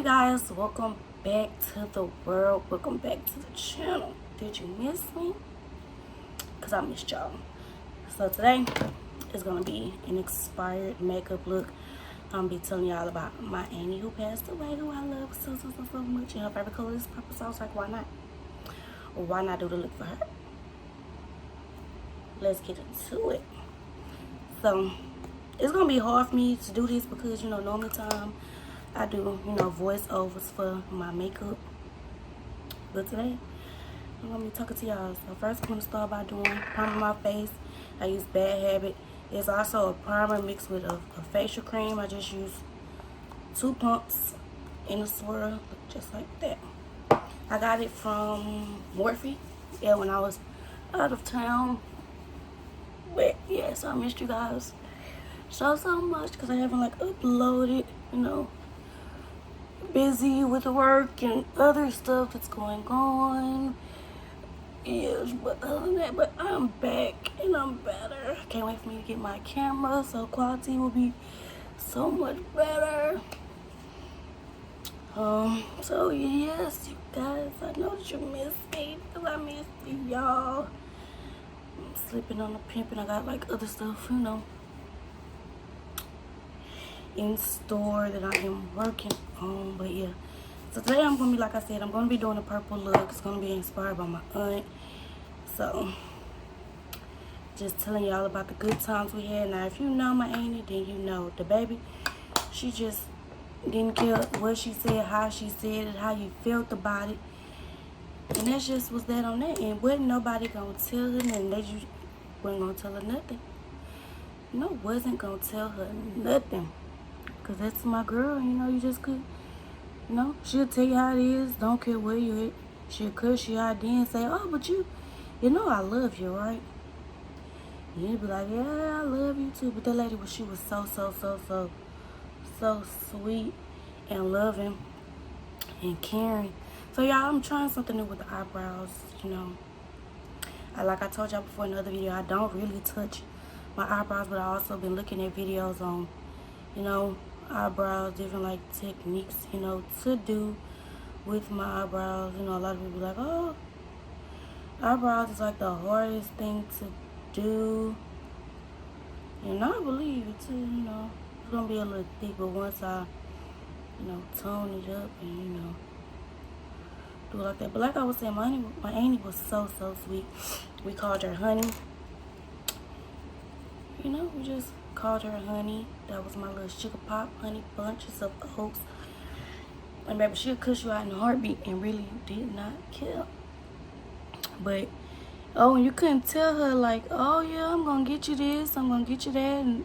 guys, welcome back to the world. Welcome back to the channel. Did you miss me? Because I missed y'all. So today is going to be an inspired makeup look. I'm going to be telling y'all about my auntie who passed away, who I love so much. And her favorite color is purple, so I was like, why not? Or why not do the look for her? Let's get into it. So it's going to be hard for me to do this because, normal time I do, voiceovers for my makeup. But today, I'm going to be talking to y'all. So first, I'm going to start by doing primer my face. I use Bad Habit. It's also a primer mixed with a facial cream. I just use 2 pumps in a swirl, just like that. I got it from Morphe. Yeah, when I was out of town. But yeah, so I missed you guys so much because I haven't uploaded, busy with the work and other stuff that's going on. Yes, but other than that, but I'm back and I'm better. Can't wait for me to get my camera, so quality will be so much better. So yes, you guys, I know that you missed me because I missed y'all. I'm slipping on the pimping. I got other stuff, in store that I am working on. But yeah, so today I'm gonna be, like I said, I'm gonna be doing a purple look. It's gonna be inspired by my aunt. So just telling y'all about the good times we had. Now if you know my auntie, then you know the baby, she just didn't care what she said, how she said it, how you felt about it, and that just was that on that. And wasn't nobody gonna tell her nothing. They just wasn't gonna tell her nothing. Wasn't gonna tell her nothing. Because that's my girl, you just could, she'll tell you how it is, don't care where you at. She'll cuss you out then and say, oh, but you know I love you, right? And you'd be like, yeah, I love you too. But that lady, she was so sweet and loving and caring. So, y'all, I'm trying something new with the eyebrows, Like I told y'all before in another video, I don't really touch my eyebrows, but I also been looking at videos on, eyebrows, different techniques, to do with my eyebrows. A lot of people like, oh, eyebrows is the hardest thing to do. And I believe it too, It's gonna be a little thick, but once I, tone it up and, do it like that. But like I was saying, my auntie was so sweet. We called her Honey. We just called her Honey. That was my little sugar pop, honey bunches of oats. And baby, she'll cuss you out in a heartbeat and really did not care. But, and you couldn't tell her oh yeah, I'm gonna get you this, I'm gonna get you that, and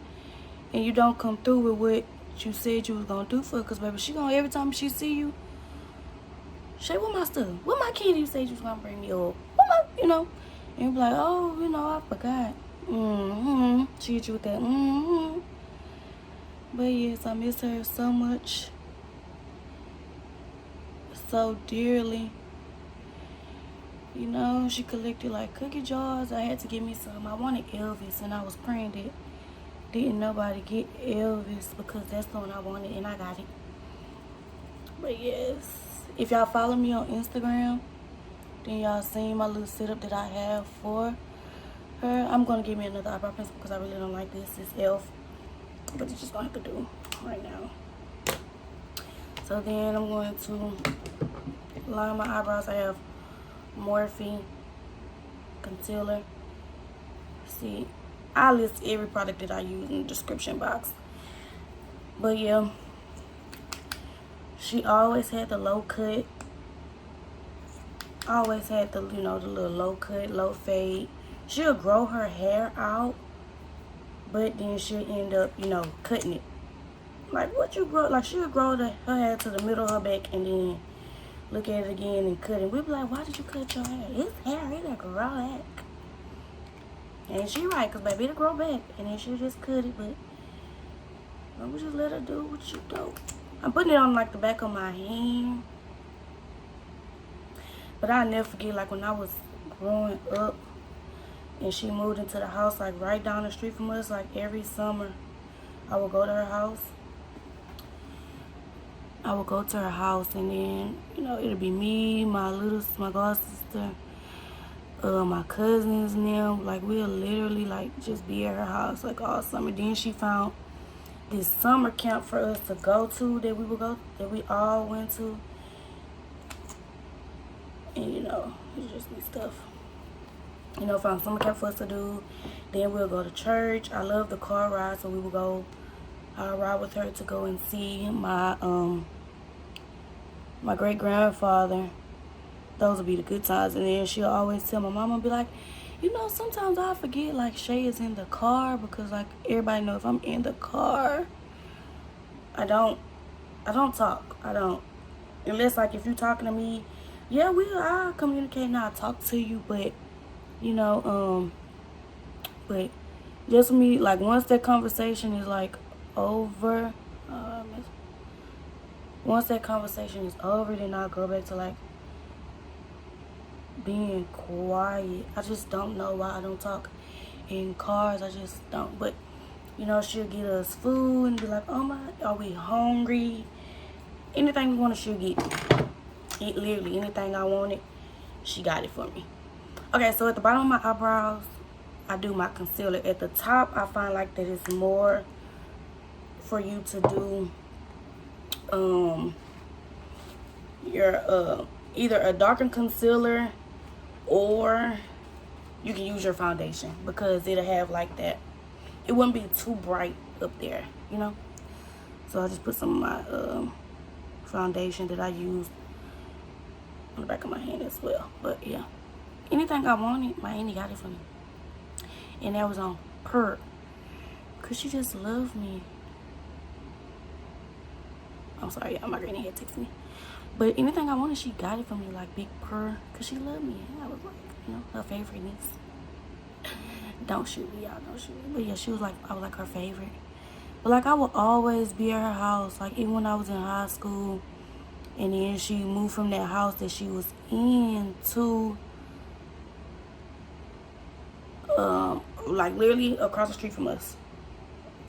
you don't come through with what you said you was gonna do for her. Because baby, she gonna, every time she see you, Shay, what my stuff? What my candy you said you was gonna bring me? Or what my, and you be like, oh, I forgot. She hit you with that, But yes, I miss her so much. So dearly. She collected cookie jars. I had to get me some. I wanted Elvis, and I was praying that didn't nobody get Elvis because that's the one I wanted, and I got it. But yes, if y'all follow me on Instagram, then y'all seen my little setup that I have for her. I'm gonna give me another eyebrow pencil because I really don't like this. It's Elf, but it's just gonna have to do right now. So then I'm going to line my eyebrows. I have Morphe concealer. See, I list every product that I use in the description box. But yeah, she always had the low cut. Always had the, the little low cut, low fade. She'll grow her hair out, but then she'll end up, cutting it. What you grow? She'll grow her hair to the middle of her back and then look at it again and cut it. We'll be like, why did you cut your hair? It's hair, it'll grow back. And she right, because baby, it'll grow back. And then she'll just cut it, but we'll just let her do what you do. I'm putting it on the back of my hand. But I'll never forget, when I was growing up and she moved into the house, right down the street from us, every summer, I would go to her house. I would go to her house, and then, you know, it'll be me, my god sister, my cousins and them. Like, we'll literally, like, just be at her house, like, all summer. Then she found this summer camp for us to go to that we all went to. And, you know, it's just be stuff. You know, found summer camp for us to do. Then we'll go to church. I love the car ride, so we will go. I'll ride with her to go and see my great grandfather. Those will be the good times. And then she'll always tell my mama, be like, you know, sometimes I forget like Shay is in the car, because like everybody knows if I'm in the car, I don't talk. I don't, unless like if you're talking to me, yeah, I'll communicate and I'll talk to you, but you know, but just me, like, once that conversation is like over, once that conversation is over, then I'll go back to like being quiet. I just don't know why I don't talk in cars. I just don't. But you know, she'll get us food and be like, oh my, are we hungry? Anything we want, she'll get. Literally anything I wanted, she got it for me. Okay, so at the bottom of my eyebrows, I do my concealer. At the top, I find like that it's more for you to do your either a darkened concealer, or you can use your foundation, because it'll have like that. It wouldn't be too bright up there, you know. So I just put some of my foundation that I use on the back of my hand as well. But yeah, anything I wanted, my auntie got it for me, and that was on her, cause she just loved me. I'm sorry, my granny had texted me. But anything I wanted, she got it for me, like big purr, cause she loved me. I was like, you know, her favorite niece. Don't shoot me, y'all, don't shoot me. But yeah, I was like her favorite. But like, I would always be at her house, like even when I was in high school. And then she moved from that house that she was in to, like literally across the street from us.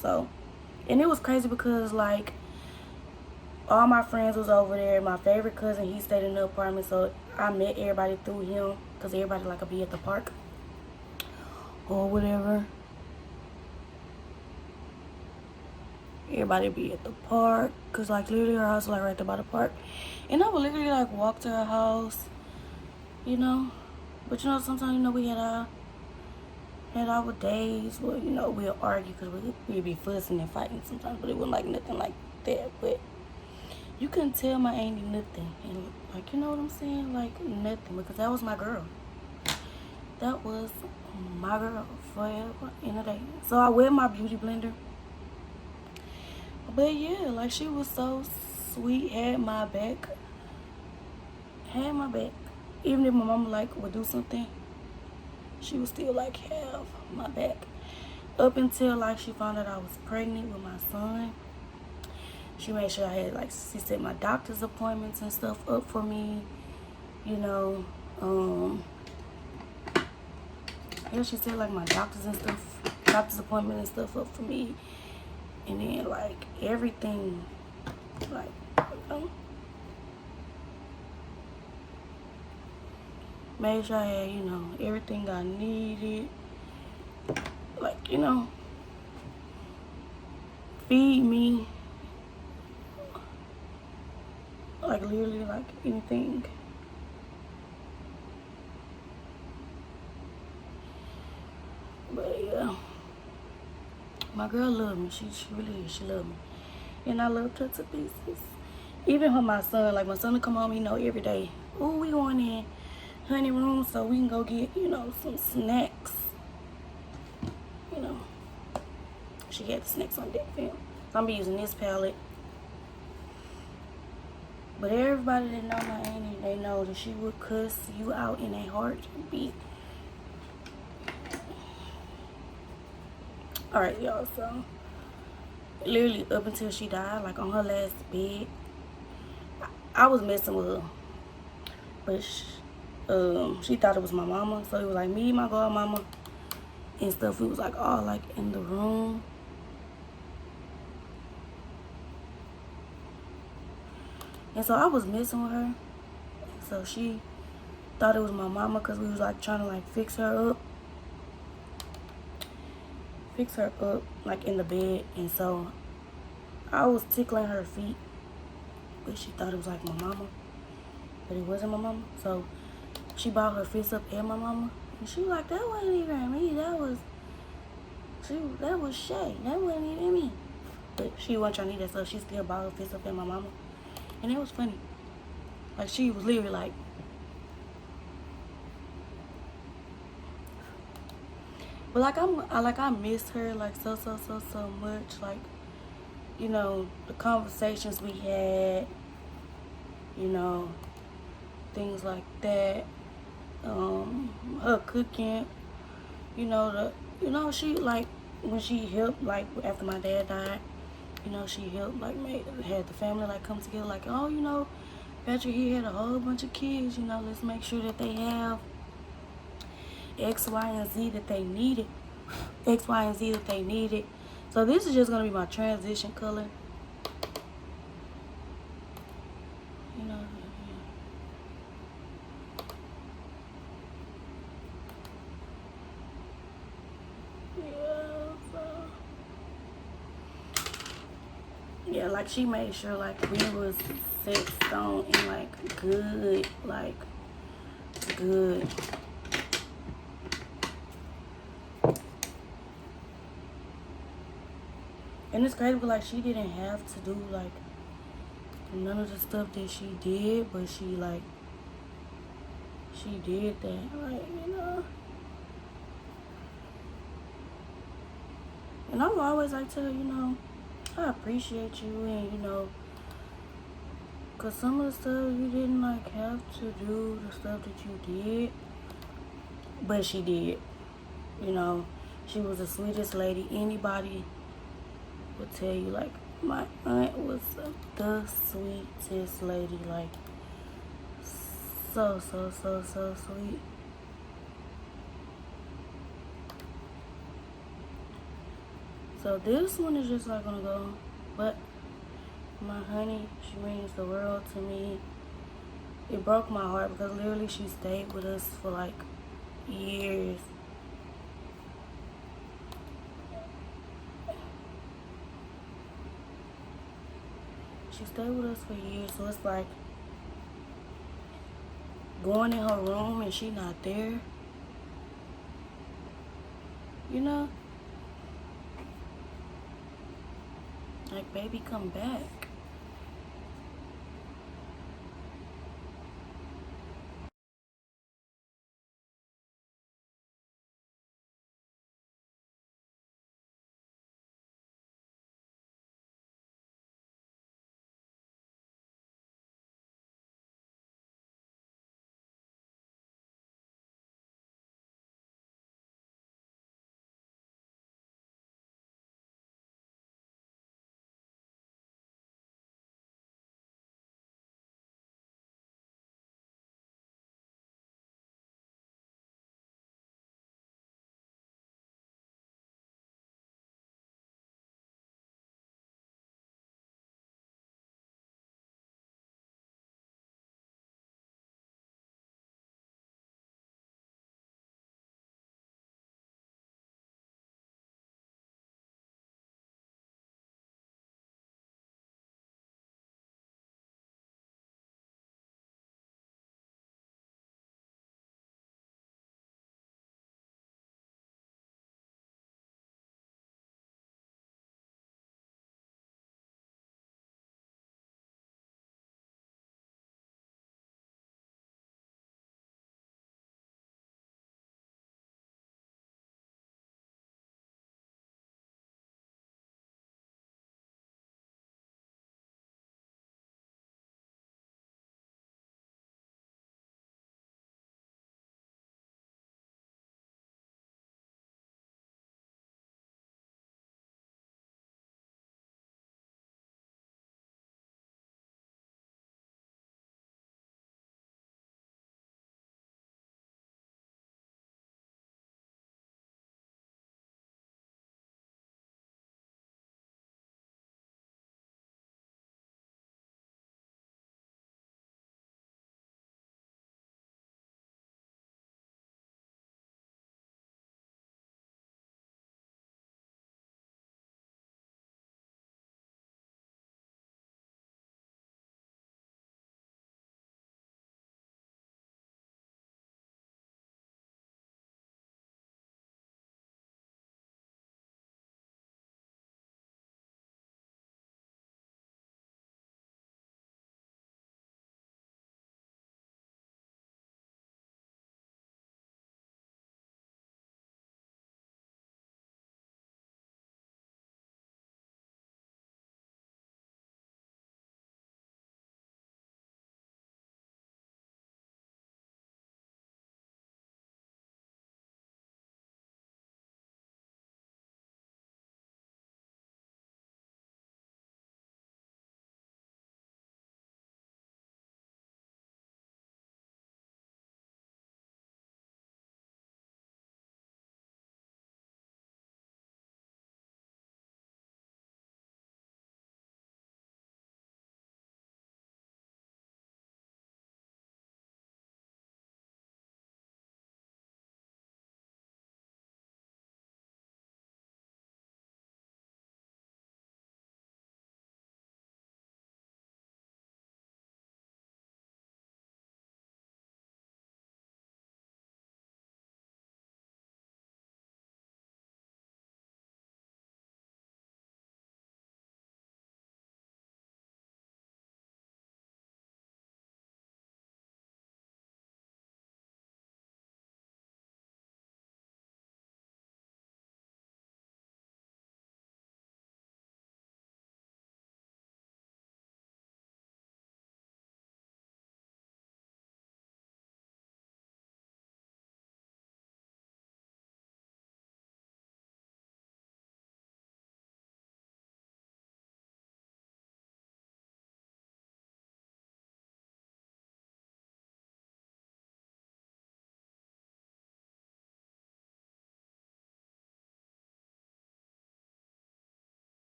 So, and it was crazy because like, all my friends was over there. My favorite cousin, he stayed in the apartment, so I met everybody through him, because everybody like to be at the park or whatever. Everybody be at the park, because like literally her house is like right there by the park. And I would literally like walk to her house, you know. But you know, sometimes, you know, we had our days where, you know, we'll argue, because we'd be fussing and fighting sometimes, but it wasn't like nothing like that. But you couldn't tell my auntie nothing, and like, you know what I'm saying, like nothing, because that was my girl. That was my girl forever in a day. So I wear my beauty blender. But yeah, like, she was so sweet, had my back. Even if my mama like would do something, she would still like have my back. Up until like she found out I was pregnant with my son. She made sure I had, like, she set my doctor's appointments and stuff up for me, you know. Yeah, she set like my doctor's appointment and stuff up for me. And then like everything, like, you know, made sure I had, you know, everything I needed. Like, you know, feed me. Like literally like anything. But yeah, my girl loved me. She really is. She loved me. And I loved her to pieces. Even for my son, like my son would come home, you know, every day. Oh, we going in honey room so we can go get, you know, some snacks. You know, she had the snacks on deck for him. So I'm be using this palette. But everybody that know my auntie, they know that she would cuss you out in a heartbeat. Alright, y'all, so literally up until she died, like on her last bed, I was messing with her. But she thought it was my mama. So it was like me, my godmama, and stuff. We was like all like in the room. And so I was messing with her. So she thought it was my mama because we was like trying to like fix her up like in the bed. And so I was tickling her feet, but she thought it was like my mama, but it wasn't my mama. So she brought her fist up at my mama, and she was like, that wasn't even me, that was Shay, that wasn't even me. But she wasn't trying to eat that stuff. She still brought her fist up at my mama, and it was funny. Like, she was literally like, but like I missed her like so much. Like, you know, the conversations we had, you know, things like that. Her cooking, she like when she helped like after my dad died, she helped like had the family like come together like, oh, Patrick, he had a whole bunch of kids, let's make sure that they have X, Y, and Z that they needed. X, Y, and Z that they needed. So this is just gonna be my transition color. Yeah, like she made sure like we was set stone and like good, like good. And it's crazy because like she didn't have to do like none of the stuff that she did, but she did that, like, And I would always like to, I appreciate you, and cause some of the stuff you didn't like have to do the stuff that you did, but she did. She was the sweetest lady. Anybody would tell you like my aunt was the sweetest lady, like so sweet. So this one is just like gonna go, but my honey, she means the world to me. It broke my heart because literally she stayed with us for like years. She stayed with us for years, so it's like going in her room and she not there. Like, baby, come back.